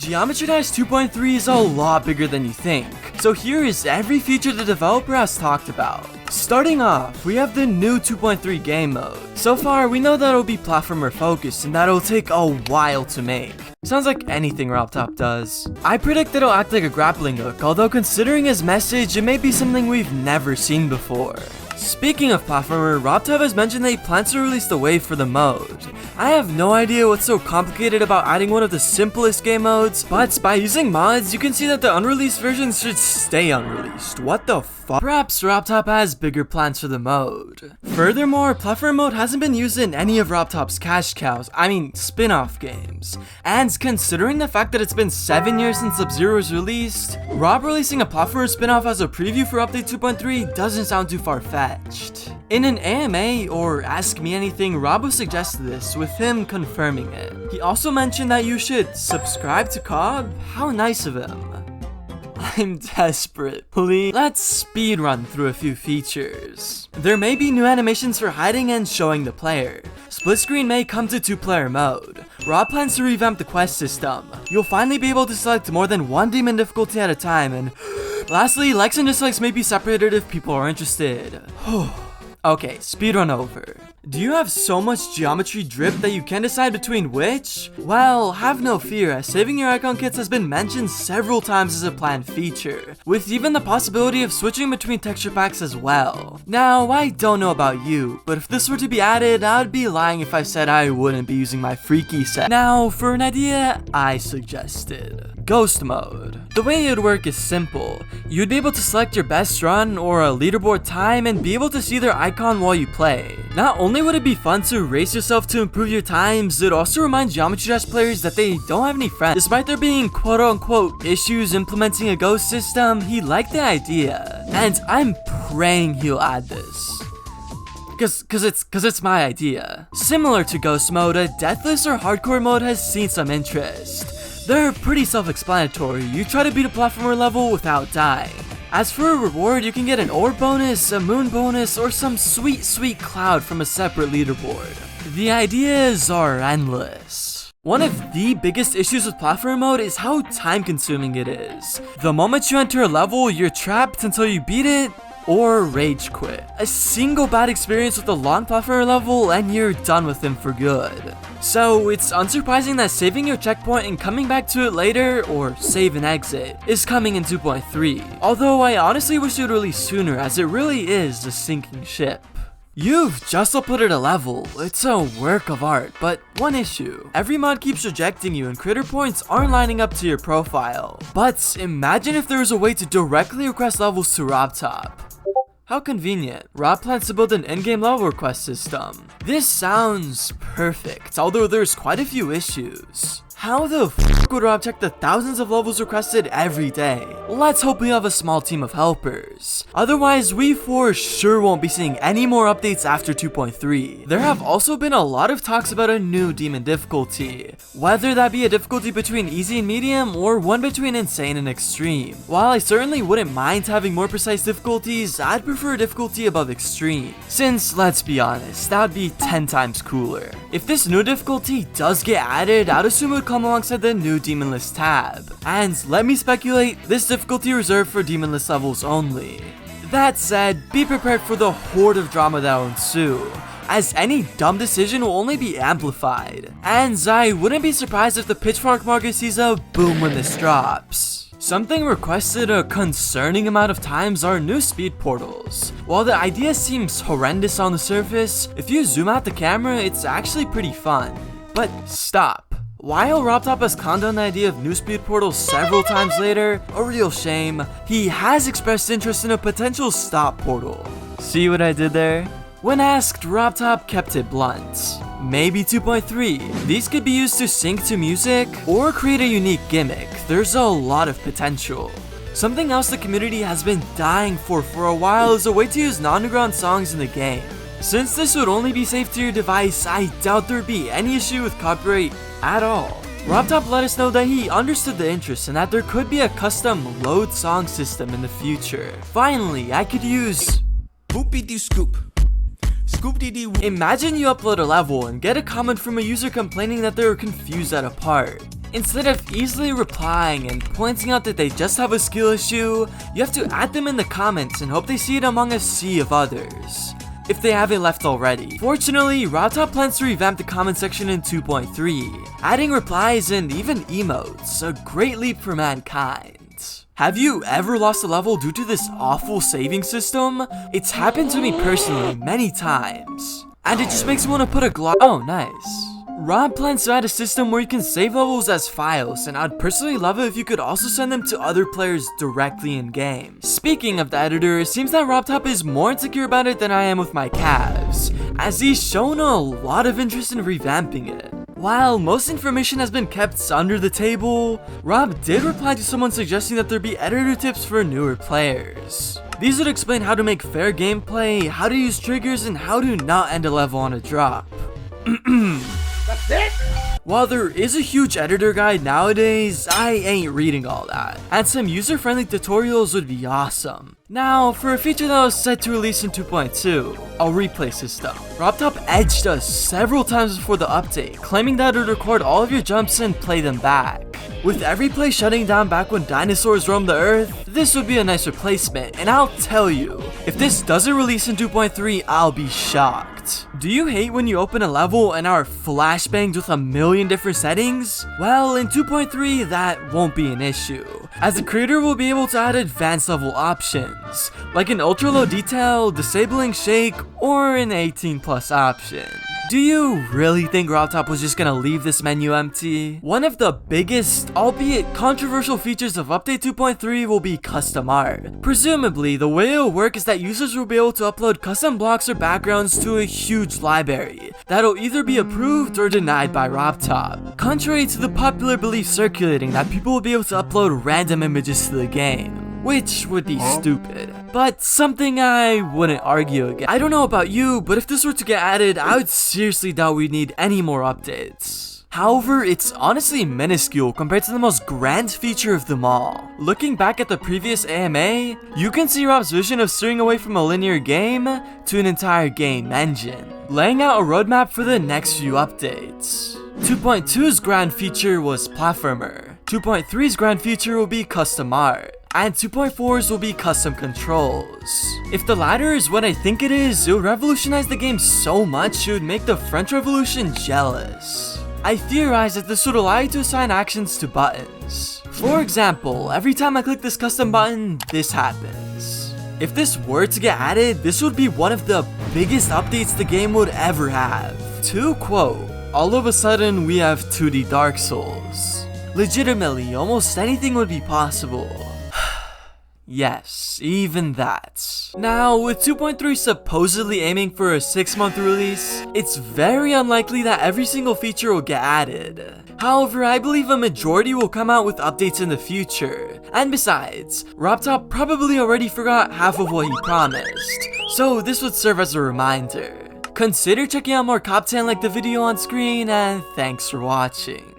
Geometry Dash 2.3 is a lot bigger than you think, so here is every feature the developer has talked about. Starting off, we have the new 2.3 game mode. So far, we know that it'll be platformer focused and that it'll take a while to make. Sounds like anything RobTop does. I predict it'll act like a grappling hook, although considering his message, it may be something we've never seen before. Speaking of platformer, RobTop has mentioned that he plans to release the wave for the mode. I have no idea what's so complicated about adding one of the simplest game modes, but by using mods, you can see that the unreleased versions should stay unreleased. What the fuck? Perhaps RobTop has bigger plans for the mode. Furthermore, platform mode hasn't been used in any of RobTop's cash cows, spin-off games. And considering the fact that it's been 7 years since Sub-Zero was released, Rob releasing a platformer spin-off as a preview for Update 2.3 doesn't sound too far-fetched. In an AMA, or Ask Me Anything, Rob suggested this, with him confirming it. He also mentioned that you should subscribe to Cobb. How nice of him. I'm desperate, please. Let's speedrun through a few features. There may be new animations for hiding and showing the player. Split screen may come to 2-player mode. Rob plans to revamp the quest system. You'll finally be able to select more than one demon difficulty at a time, and lastly, likes and dislikes may be separated if people are interested. Okay, speedrun over. Do you have so much geometry drip that you can't decide between which? Well, have no fear, as saving your icon kits has been mentioned several times as a planned feature, with even the possibility of switching between texture packs as well. Now, I don't know about you, but if this were to be added, I'd be lying if I said I wouldn't be using my freaky set. Now, for an idea I suggested. Ghost mode. The way it would work is simple. You'd be able to select your best run or a leaderboard time and be able to see their icon while you play. Not only would it be fun to race yourself to improve your times, it also reminds Geometry Dash players that they don't have any friends. Despite there being quote-unquote issues implementing a ghost system, he liked the idea. And I'm praying he'll add this. Cause it's my idea. Similar to Ghost mode, a Deathless or Hardcore mode has seen some interest. They're pretty self-explanatory. You try to beat a platformer level without dying. As for a reward, you can get an orb bonus, a moon bonus, or some sweet cloud from a separate leaderboard. The ideas are endless. One of the biggest issues with platformer mode is how time-consuming it is. The moment you enter a level, you're trapped until you beat it, or rage quit. A single bad experience with a long platformer level and you're done with him for good. So it's unsurprising that saving your checkpoint and coming back to it later, or save and exit, is coming in 2.3. Although I honestly wish it would release sooner, as it really is a sinking ship. You've just uploaded a level. It's a work of art, but one issue. Every mod keeps rejecting you and creator points aren't lining up to your profile. But imagine if there was a way to directly request levels to RobTop. How convenient. Rob plans to build an in-game level request system. This sounds perfect, although there's quite a few issues. How the f would Rob check the thousands of levels requested every day? Let's hope we have a small team of helpers. Otherwise, we for sure won't be seeing any more updates after 2.3. There have also been a lot of talks about a new demon difficulty, whether that be a difficulty between easy and medium, or one between insane and extreme. While I certainly wouldn't mind having more precise difficulties, I'd prefer a difficulty above extreme, since, let's be honest, that would be 10 times cooler. If this new difficulty does get added, I'd assume it would come alongside the new demon list tab. And let me speculate, this difficulty reserved for demon list levels only. That said, be prepared for the horde of drama that will ensue, as any dumb decision will only be amplified. And I wouldn't be surprised if the Pitchfork market sees a boom when this drops. Something requested a concerning amount of times are new speed portals. While the idea seems horrendous on the surface, if you zoom out the camera, it's actually pretty fun. But stop. While RobTop has conned on the idea of new speed portals several times later, a real shame, he has expressed interest in a potential stop portal. See what I did there? When asked, RobTop kept it blunt. Maybe 2.3. These could be used to sync to music or create a unique gimmick. There's a lot of potential. Something else the community has been dying for a while is a way to use non-underground songs in the game. Since this would only be saved to your device, I doubt there'd be any issue with copyright at all. RobTop let us know that he understood the interest and that there could be a custom load song system in the future. Finally, I could use Boopy-doo-scoop. Scoop-dee-dee. Imagine you upload a level and get a comment from a user complaining that they were confused at a part. Instead of easily replying and pointing out that they just have a skill issue, you have to add them in the comments and hope they see it among a sea of others, if they haven't left already. Fortunately, RobTop plans to revamp the comment section in 2.3, adding replies and even emotes, a great leap for mankind. Have you ever lost a level due to this awful saving system? It's happened to me personally many times, and it just makes me want to put a oh nice. Rob plans to add a system where you can save levels as files, and I'd personally love it if you could also send them to other players directly in game. Speaking of the editor, it seems that RobTop is more insecure about it than I am with my calves, as he's shown a lot of interest in revamping it. While most information has been kept under the table, Rob did reply to someone suggesting that there be editor tips for newer players. These would explain how to make fair gameplay, how to use triggers, and how to not end a level on a drop. That's it? While there is a huge editor guide nowadays, I ain't reading all that, and some user-friendly tutorials would be awesome. Now, for a feature that was set to release in 2.2, a replay system. RobTop edged us several times before the update, claiming that it would record all of your jumps and play them back. With every play shutting down back when dinosaurs roamed the earth, this would be a nice replacement, and I'll tell you, if this doesn't release in 2.3, I'll be shocked. Do you hate when you open a level and are flashbanged with a million different settings? Well, in 2.3, that won't be an issue, as the creator will be able to add advanced level options, like an ultra low detail, disabling shake, or an 18+ option. Do you really think RobTop was just gonna leave this menu empty? One of the biggest, albeit controversial features of Update 2.3 will be custom art. Presumably, the way it'll work is that users will be able to upload custom blocks or backgrounds to a huge library that'll either be approved or denied by RobTop. Contrary to the popular belief circulating that people will be able to upload random images to the game, which would be stupid, but something I wouldn't argue against. I don't know about you, but if this were to get added, I would seriously doubt we'd need any more updates. However, it's honestly minuscule compared to the most grand feature of them all. Looking back at the previous AMA, you can see Rob's vision of steering away from a linear game to an entire game engine, laying out a roadmap for the next few updates. 2.2's grand feature was platformer, 2.3's grand feature will be custom art, and 2.4's will be custom controls. If the latter is what I think it is, it will revolutionize the game so much it would make the French Revolution jealous. I theorize that this would allow you to assign actions to buttons. For example, every time I click this custom button, this happens. If this were to get added, this would be one of the biggest updates the game would ever have. To quote, all of a sudden we have 2D Dark Souls. Legitimately, almost anything would be possible. Yes, even that. Now, with 2.3 supposedly aiming for a 6-month release, it's very unlikely that every single feature will get added. However, I believe a majority will come out with updates in the future. And besides, RobTop probably already forgot half of what he promised, so this would serve as a reminder. Consider checking out more content like the video on screen, and thanks for watching.